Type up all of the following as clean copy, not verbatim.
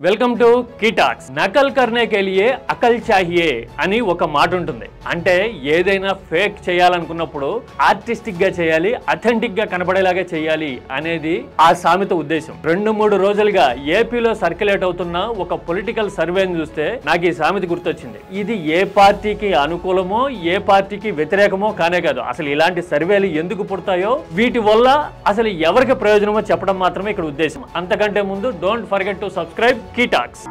Welcome to కీటాక్స్. నకల్ కర్నే కే లియే అకల్ చాహియే అని ఒక మాట ఉంటుంది. అంటే ఏదైనా ఫేక్ చేయాలనుకున్నప్పుడు ఆర్టిస్టిక్ గా చేయాలి, అథెంటిక్ గా కనబడేలాగా చేయాలి అనేది ఆ సామెత ఉద్దేశం. 2-3 రోజులుగా ఏపీలో సర్క్యులేట్ అవుతున్న ఒక పొలిటికల్ సర్వేని చూస్తే నాకు ఈ సామెత గుర్తొచ్చింది. ఇది ఏ పార్టీకి అనుకూలమో ఏ పార్టీకి వ్యతిరేకమో కానే కాదు. అసలు ఇలాంటి సర్వేలు ఎందుకు పుడతాయో, వీటి వల్ల అసలు ఎవరికి ప్రయోజనమో చెప్పడం మాత్రమే ఇక్కడ ఉద్దేశం. అంతకంటే ముందు డోంట్ ఫర్గెట్ టు సబ్స్క్రైబ్ కీటాక్స్.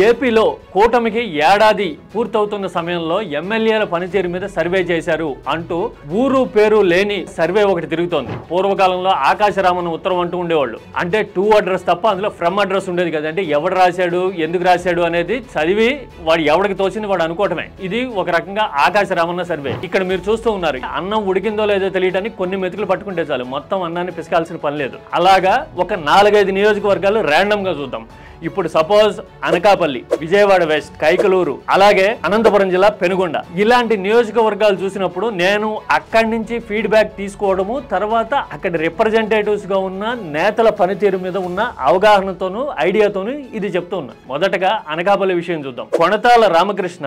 ఏపీలో కూటమికి ఏడాది పూర్తవుతున్న సమయంలో ఎమ్మెల్యేల పనితీరు మీద సర్వే చేశారు అంటూ ఊరు పేరు లేని సర్వే ఒకటి తిరుగుతోంది. పూర్వకాలంలో ఆకాశరామన్ ఉత్తరం అంటూ ఉండేవాళ్ళు. అంటే టు అడ్రస్ తప్ప అందులో ఫ్రమ్ అడ్రస్ ఉండేది కదా. అంటే ఎవడు రాశాడు, ఎందుకు రాశాడు అనేది చదివి వాడు ఎవడికి తోచింది వాడు అనుకోవటమే. ఇది ఒక రకంగా ఆకాశరామన్న సర్వే. ఇక్కడ మీరు చూస్తూ ఉన్నారు, అన్నం ఉడికిందో లేదో తెలియటానికి కొన్ని మెతుకులు పట్టుకుంటే చాలు, మొత్తం అన్నాన్ని పిసకాల్సిన పని లేదు. అలాగా ఒక 4-5 నియోజకవర్గాలు ర్యాండమ్ గా చూద్దాం. ఇప్పుడు సపోజ్ అనకాపల్లి, విజయవాడ వెస్ట్, కైకలూరు, అలాగే అనంతపురం జిల్లా పెనుగొండ, ఇలాంటి నియోజకవర్గాలు చూసినప్పుడు నేను అక్కడి నుంచి ఫీడ్బ్యాక్ తీసుకోవడము, తర్వాత అక్కడ రిప్రజెంటేటివ్స్ గా ఉన్న నేతల పనితీరు మీద ఉన్న అవగాహనతోనూ ఐడియాతోనూ ఇది చెప్తూ ఉన్నా. మొదటగా అనకాపల్లి విషయం చూద్దాం. కొణతాల రామకృష్ణ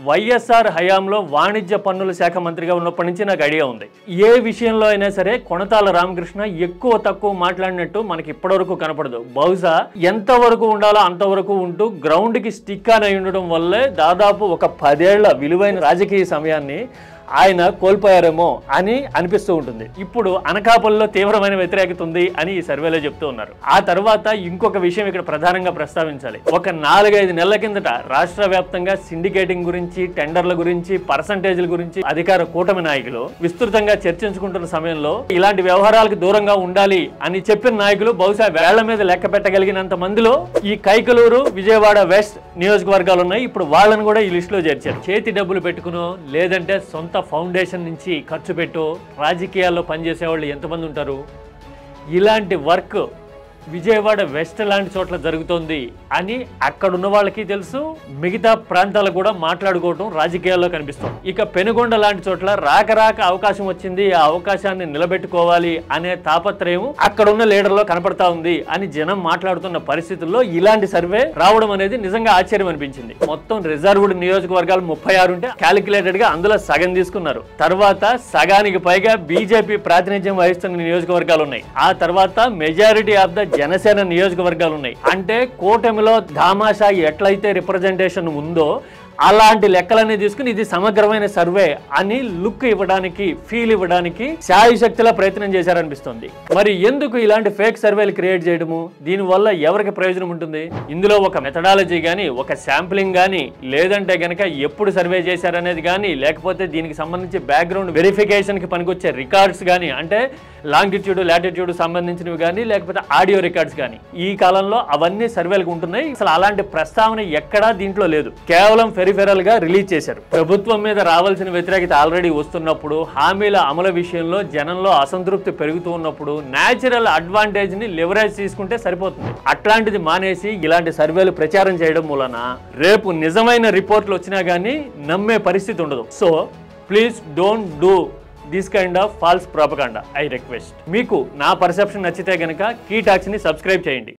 వైఎస్ఆర్ హయాంలో వాణిజ్య పన్నుల శాఖ మంత్రిగా ఉన్నప్పటి నుంచి నాకు ఐడియా ఉంది. ఏ విషయంలో అయినా సరే కొణతాల రామకృష్ణ ఎక్కువ తక్కువ మాట్లాడినట్టు మనకి ఇప్పటివరకు కనపడదు. బహుశా ఎంతవరకు ఉండాలో అంతవరకు ఉంటూ గ్రౌండ్ కి స్టిక్ అని ఉండడం వల్లే దాదాపు ఒక 10 ఏళ్ల విలువైన రాజకీయ సమయాన్ని ఆయన కోల్పోయారేమో అని అనిపిస్తూ ఉంటుంది. ఇప్పుడు అనకాపల్లిలో తీవ్రమైన వ్యతిరేకత ఉంది అని ఈ సర్వేలో చెప్తూ ఉన్నారు. ఆ తర్వాత ఇంకొక విషయం ఇక్కడ ప్రధానంగా ప్రస్తావించాలి. ఒక 4-5 నెలల కిందట రాష్ట్ర వ్యాప్తంగా సిండికేటింగ్ గురించి, టెండర్ల గురించి, పర్సంటేజ్ల గురించి అధికార కూటమి నాయకులు విస్తృతంగా చర్చించుకుంటున్న సమయంలో ఇలాంటి వ్యవహారాలకు దూరంగా ఉండాలి అని చెప్పిన నాయకులు బహుశా వేళ్ల మీద లెక్క పెట్టగలిగినంత మందిలో ఈ కైకలూరు, విజయవాడ వెస్ట్ నియోజకవర్గాలు ఉన్నాయి. ఇప్పుడు వాళ్ళని కూడా ఈ లిస్ట్ లో చేర్చారు. చేతి డబ్బులు పెట్టుకునో లేదంటే సొంత ఫౌండేషన్ నుంచి ఖర్చు పెట్టో రాజకీయాల్లో పనిచేసే వాళ్ళు ఎంతమంది ఉంటారు? ఇలాంటి వర్క్ విజయవాడ వెస్ట్ లాంటి చోట్ల జరుగుతోంది అని అక్కడున్న వాళ్ళకి తెలుసు, మిగతా ప్రాంతాలు కూడా మాట్లాడుకోవటం రాజకీయాల్లో కనిపిస్తుంది. ఇక పెనుగొండ లాంటి చోట్ల రాక అవకాశం వచ్చింది, ఆ అవకాశాన్ని నిలబెట్టుకోవాలి అనే తాపత్రయం అక్కడున్న లీడర్లో కనపడతా ఉంది అని జనం మాట్లాడుతున్న పరిస్థితుల్లో ఇలాంటి సర్వే రావడం అనేది నిజంగా ఆశ్చర్యం అనిపించింది. మొత్తం రిజర్వ్డ్ నియోజకవర్గాలు 36 ఉంటే క్యాలిక్యులేటెడ్ గా అందులో సగం తీసుకున్నారు. తర్వాత సగానికి పైగా బీజేపీ ప్రాతినిధ్యం వహిస్తున్న నియోజకవర్గాలు ఉన్నాయి. ఆ తర్వాత మెజారిటీ ఆఫ్ ద జనసేన నియోజకవర్గాలు ఉన్నాయి. అంటే కూటమిలో ధామాషా ఎట్లయితే రిప్రజెంటేషన్ ఉందో అలాంటి లెక్కలన్నీ తీసుకుని ఇది సమగ్రమైన సర్వే అని లుక్ ఇవ్వడానికి, ఫీల్ ఇవ్వడానికి శాయశక్తిలా ప్రయత్నం చేశారనిపిస్తుంది. మరి ఎందుకు ఇలాంటి ఫేక్ సర్వేలు క్రియేట్ చేయడము? దీనివల్ల ఎవరికి ప్రయోజనం ఉంటుంది? ఇందులో ఒక మెథడాలజీ కానీ, ఒక శాంప్లింగ్ కానీ, లేదంటే గనక ఎప్పుడు సర్వే చేశారనేది కానీ, లేకపోతే దీనికి సంబంధించి బ్యాక్గ్రౌండ్ వెరిఫికేషన్ కి పనికొచ్చే రికార్డ్స్ కానీ, అంటే లాంగిట్యూడ్, లాటిట్యూడ్ సంబంధించినవి కానీ, లేకపోతే ఆడియో రికార్డ్స్ కానీ, ఈ కాలంలో అవన్నీ సర్వేలకు ఉంటున్నాయి. అసలు అలాంటి ప్రస్తావన ఎక్కడా దీంట్లో లేదు. కేవలం పెరిఫెరల్ గా రిలీజ్ చేశారు. ప్రభుత్వం మీద రావాల్సిన వ్యతిరేకత ఆల్రెడీ వస్తున్నప్పుడు, హామీల అమలు విషయంలో జనంలో అసంతృప్తి పెరుగుతూ ఉన్నప్పుడు నేచురల్ అడ్వాంటేజ్ ని లివరేజ్ తీసుకుంటే సరిపోతుంది. అట్లాంటిది మానేసి ఇలాంటి సర్వేలు ప్రచారం చేయడం మూలన రేపు నిజమైన రిపోర్ట్లు వచ్చినా గానీ నమ్మే పరిస్థితి ఉండదు. So please don't do this kind of false propaganda. I request. మీకు నా పర్సెప్షన్ నచ్చితే గనక కీటాక్స్ ని సబ్స్క్రైబ్ చేయండి.